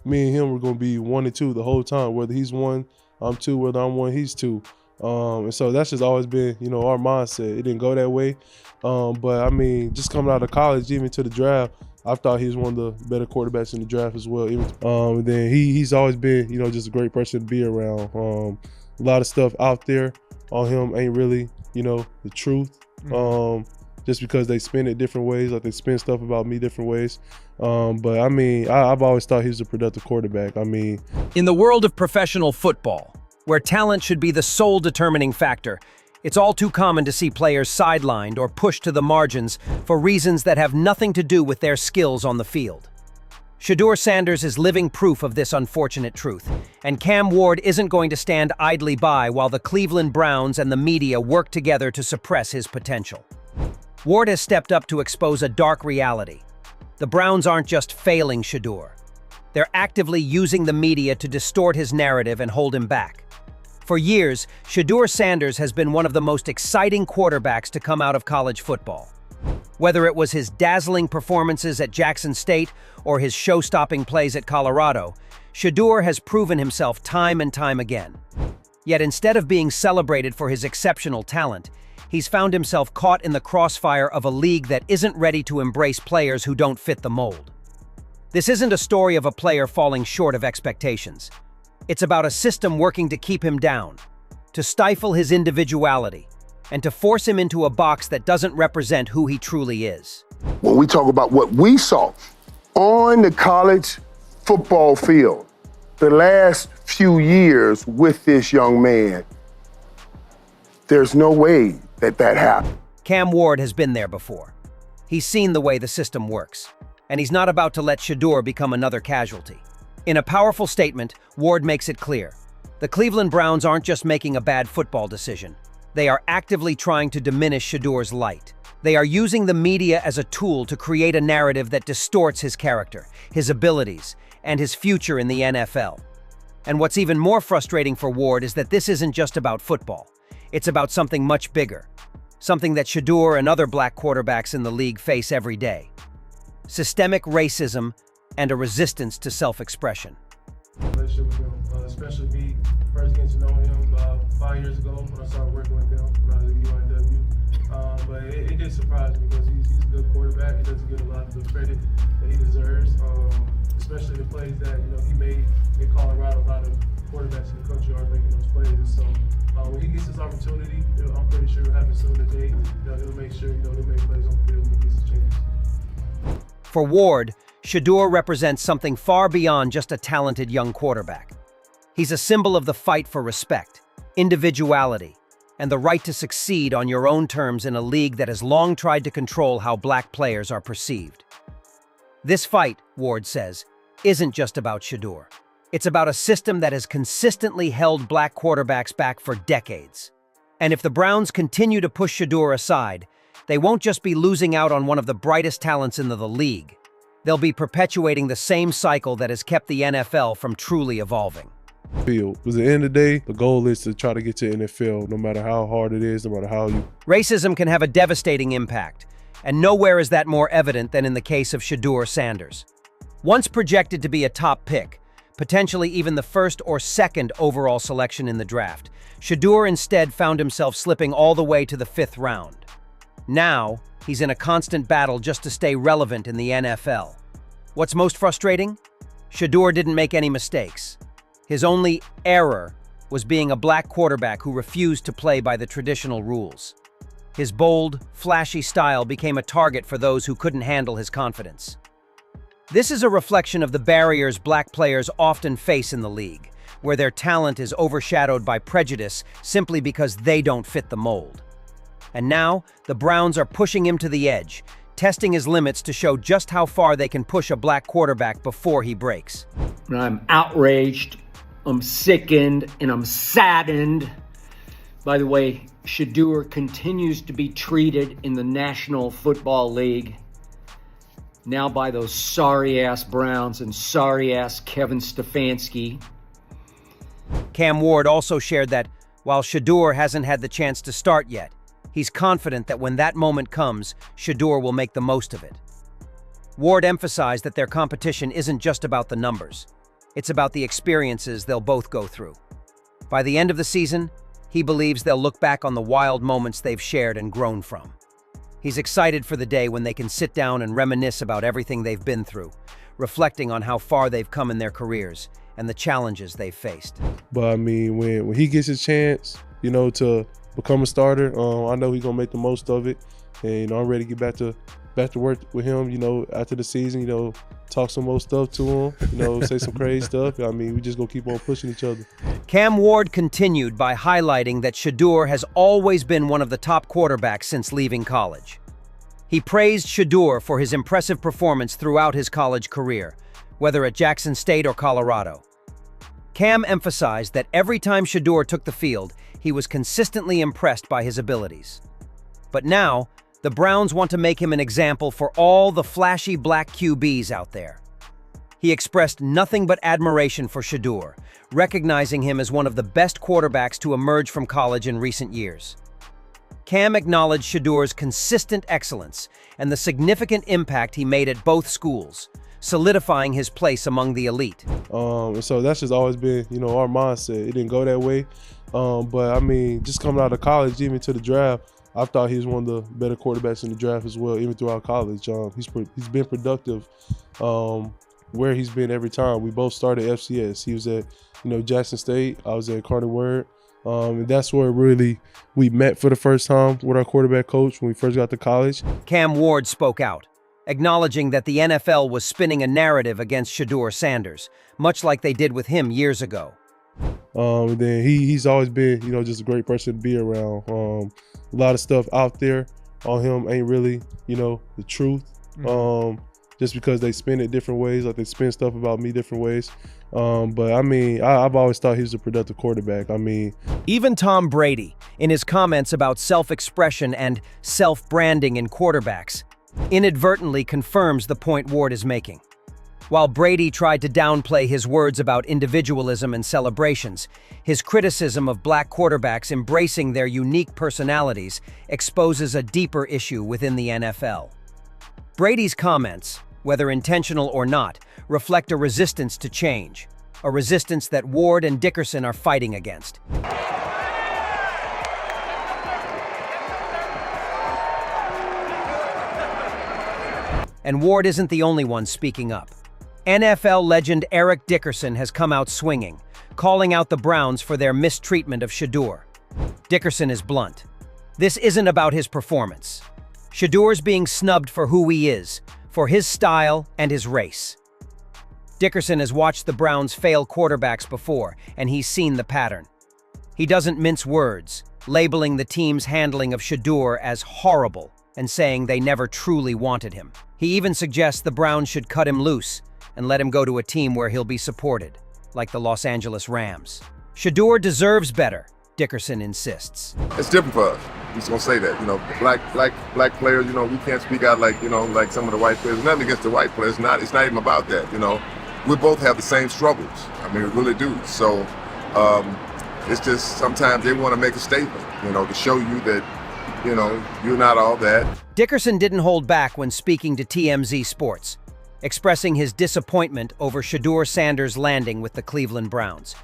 me and him were going to be 1 and 2 the whole time. Whether he's 1, I'm 2. Whether I'm 1, he's 2. And so that's just always been, our mindset. It didn't go that way. But I mean, just coming out of college, even to the draft, I thought he was one of the better quarterbacks in the draft as well. And then he's always been, just a great person to be around. A lot of stuff out there on him ain't really, the truth. Just because they spin it different ways, like they spin stuff about me different ways. But I mean, I've always thought he was a productive quarterback. In the world of professional football, where talent should be the sole determining factor, it's all too common to see players sidelined or pushed to the margins for reasons that have nothing to do with their skills on the field. Shedeur Sanders is living proof of this unfortunate truth, and Cam Ward isn't going to stand idly by while the Cleveland Browns and the media work together to suppress his potential. Ward has stepped up to expose a dark reality. The Browns aren't just failing Shedeur. They're actively using the media to distort his narrative and hold him back. For years, Shedeur Sanders has been one of the most exciting quarterbacks to come out of college football. Whether it was his dazzling performances at Jackson State or his show-stopping plays at Colorado, Shedeur has proven himself time and time again. Yet instead of being celebrated for his exceptional talent, he's found himself caught in the crossfire of a league that isn't ready to embrace players who don't fit the mold. This isn't a story of a player falling short of expectations. It's about a system working to keep him down, to stifle his individuality, and to force him into a box that doesn't represent who he truly is. When we talk about what we saw on the college football field the last few years with this young man, there's no way that happened. Cam Ward has been there before. He's seen the way the system works, and he's not about to let Shedeur become another casualty. In a powerful statement, Ward makes it clear. The Cleveland Browns aren't just making a bad football decision. They are actively trying to diminish Shedeur's light. They are using the media as a tool to create a narrative that distorts his character, his abilities, and his future in the NFL. And what's even more frustrating for Ward is that this isn't just about football. It's about something much bigger, something that Shedeur and other black quarterbacks in the league face every day. Systemic racism and a resistance to self-expression. Relationship with him, especially me first getting to know him about 5 years ago when I started working with him when I was at UNW. But it did surprise me because he's a good quarterback. He doesn't get a lot of the credit that he deserves, especially the plays that he made in Colorado. A lot of quarterbacks in the country aren't making those plays. And so when he gets his opportunity, I'm pretty sure it'll happen soon today. He'll make sure he'll make plays on the field when he gets a chance. For Ward, Shedeur represents something far beyond just a talented young quarterback. He's a symbol of the fight for respect, individuality, and the right to succeed on your own terms in a league that has long tried to control how black players are perceived. This fight, Ward says, isn't just about Shedeur. It's about a system that has consistently held black quarterbacks back for decades. And if the Browns continue to push Shedeur aside, they won't just be losing out on one of the brightest talents in the league. They'll be perpetuating the same cycle that has kept the NFL from truly evolving. Because at the end of the day, the goal is to try to get to NFL, no matter how hard it is, no matter how you... Racism can have a devastating impact, and nowhere is that more evident than in the case of Shedeur Sanders. Once projected to be a top pick, potentially even the first or second overall selection in the draft, Shedeur instead found himself slipping all the way to the 5th round. Now, he's in a constant battle just to stay relevant in the NFL. What's most frustrating? Shedeur didn't make any mistakes. His only error was being a black quarterback who refused to play by the traditional rules. His bold, flashy style became a target for those who couldn't handle his confidence. This is a reflection of the barriers black players often face in the league, where their talent is overshadowed by prejudice simply because they don't fit the mold. And now, the Browns are pushing him to the edge, testing his limits to show just how far they can push a black quarterback before he breaks. I'm outraged, I'm sickened, and I'm saddened. By the way, Shedeur continues to be treated in the National Football League, now by those sorry-ass Browns and sorry-ass Kevin Stefanski. Cam Ward also shared that, while Shedeur hasn't had the chance to start yet, he's confident that when that moment comes, Shedeur will make the most of it. Ward emphasized that their competition isn't just about the numbers. It's about the experiences they'll both go through. By the end of the season, he believes they'll look back on the wild moments they've shared and grown from. He's excited for the day when they can sit down and reminisce about everything they've been through, reflecting on how far they've come in their careers and the challenges they've faced. But I mean, when he gets his chance, to become a starter, I know he's gonna make the most of it. And I'm ready to get back to work with him. After the season, talk some more stuff to him. Say some crazy stuff. I mean, we just gonna keep on pushing each other. Cam Ward continued by highlighting that Shedeur has always been one of the top quarterbacks since leaving college. He praised Shedeur for his impressive performance throughout his college career, whether at Jackson State or Colorado. Cam emphasized that every time Shedeur took the field, he was consistently impressed by his abilities. But now, the Browns want to make him an example for all the flashy black QBs out there. He expressed nothing but admiration for Shedeur, recognizing him as one of the best quarterbacks to emerge from college in recent years. Cam acknowledged Shedeur's consistent excellence and the significant impact he made at both schools, solidifying his place among the elite. And so that's just always been, our mindset. It didn't go that way. But I mean, just coming out of college, even to the draft, I thought he was one of the better quarterbacks in the draft as well, even throughout college. He's been productive where he's been every time. We both started FCS. He was at, Jackson State. I was at Carter Word. And that's where really we met for the first time with our quarterback coach when we first got to college. Cam Ward spoke out, acknowledging that the NFL was spinning a narrative against Shedeur Sanders, much like they did with him years ago. And then he's always been, just a great person to be around. A lot of stuff out there on him ain't really, the truth. Just because they spin it different ways, like they spin stuff about me different ways. But I mean, I've always thought he was a productive quarterback. Even Tom Brady, in his comments about self-expression and self-branding in quarterbacks, inadvertently confirms the point Ward is making. While Brady tried to downplay his words about individualism and celebrations, his criticism of black quarterbacks embracing their unique personalities exposes a deeper issue within the NFL. Brady's comments, whether intentional or not, reflect a resistance to change, a resistance that Ward and Dickerson are fighting against. And Ward isn't the only one speaking up. NFL legend Eric Dickerson has come out swinging, calling out the Browns for their mistreatment of Shedeur. Dickerson is blunt. This isn't about his performance. Shedeur's being snubbed for who he is, for his style and his race. Dickerson has watched the Browns fail quarterbacks before, and he's seen the pattern. He doesn't mince words, labeling the team's handling of Shedeur as horrible and saying they never truly wanted him. He even suggests the Browns should cut him loose and let him go to a team where he'll be supported, like the Los Angeles Rams. Shedeur deserves better, Dickerson insists. It's different for us. He's gonna say that, black players, we can't speak out like some of the white players. Nothing against the white players. It's not even about that. We both have the same struggles. We really do. So it's just sometimes they want to make a statement, to show you that, you're not all that. Dickerson didn't hold back when speaking to TMZ Sports, expressing his disappointment over Shedeur Sanders' landing with the Cleveland Browns.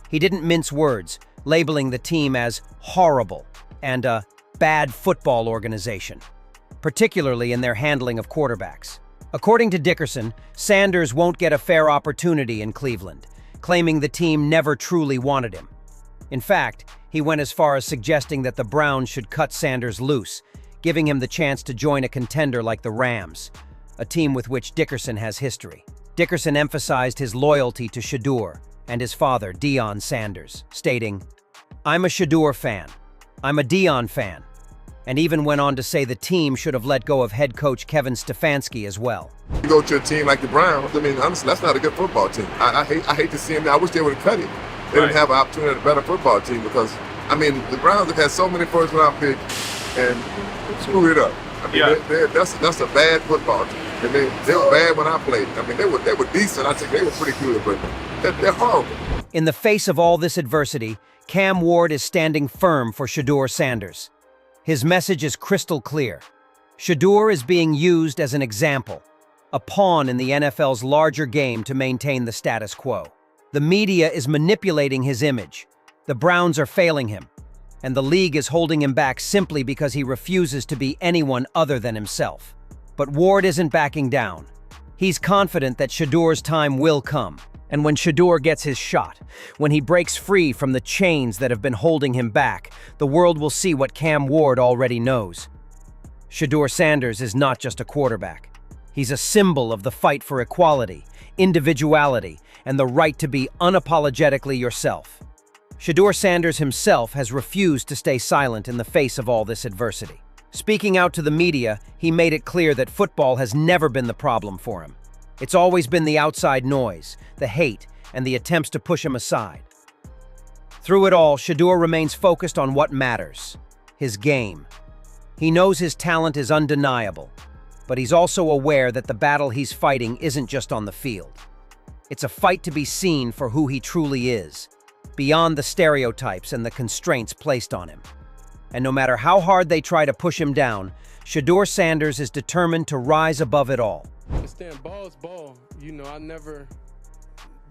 He didn't mince words, labeling the team as horrible and a bad football organization, particularly in their handling of quarterbacks. According to Dickerson, Sanders won't get a fair opportunity in Cleveland, claiming the team never truly wanted him. In fact, he went as far as suggesting that the Browns should cut Sanders loose, giving him the chance to join a contender like the Rams, a team with which Dickerson has history. Dickerson emphasized his loyalty to Shedeur and his father, Deion Sanders, stating, "I'm a Shedeur fan. I'm a Deion fan," and even went on to say the team should have let go of head coach Kevin Stefanski as well. You go to a team like the Browns, honestly, that's not a good football team. I hate to see them. I wish they would have cut it. They didn't have an opportunity at a better football team because, the Browns have had so many first-round picks and screwed it up. That's a bad football team. They were bad when I played. They were decent. I think they were pretty good, but they're horrible. In the face of all this adversity, Cam Ward is standing firm for Shedeur Sanders. His message is crystal clear. Shedeur is being used as an example, a pawn in the NFL's larger game to maintain the status quo. The media is manipulating his image. The Browns are failing him, and the league is holding him back simply because he refuses to be anyone other than himself. But Ward isn't backing down. He's confident that Shedeur's time will come. And when Shedeur gets his shot, when he breaks free from the chains that have been holding him back, the world will see what Cam Ward already knows. Shedeur Sanders is not just a quarterback. He's a symbol of the fight for equality, individuality, and the right to be unapologetically yourself. Shedeur Sanders himself has refused to stay silent in the face of all this adversity. Speaking out to the media, he made it clear that football has never been the problem for him. It's always been the outside noise, the hate, and the attempts to push him aside. Through it all, Shedeur remains focused on what matters, his game. He knows his talent is undeniable, but he's also aware that the battle he's fighting isn't just on the field. It's a fight to be seen for who he truly is, beyond the stereotypes and the constraints placed on him. And no matter how hard they try to push him down, Shedeur Sanders is determined to rise above it all. Understand, ball's ball.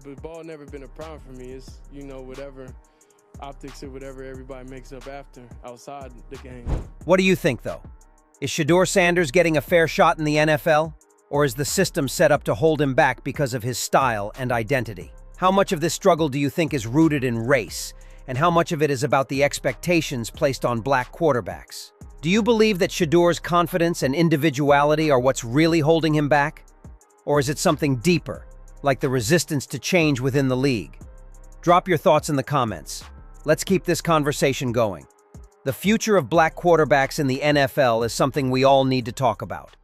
But ball never been a problem for me. It's, whatever optics or whatever everybody makes up after, outside the game. What do you think, though? Is Shedeur Sanders getting a fair shot in the NFL? Or is the system set up to hold him back because of his style and identity? How much of this struggle do you think is rooted in race? And how much of it is about the expectations placed on black quarterbacks? Do you believe that Shedeur's confidence and individuality are what's really holding him back? Or is it something deeper, like the resistance to change within the league? Drop your thoughts in the comments. Let's keep this conversation going. The future of black quarterbacks in the NFL is something we all need to talk about.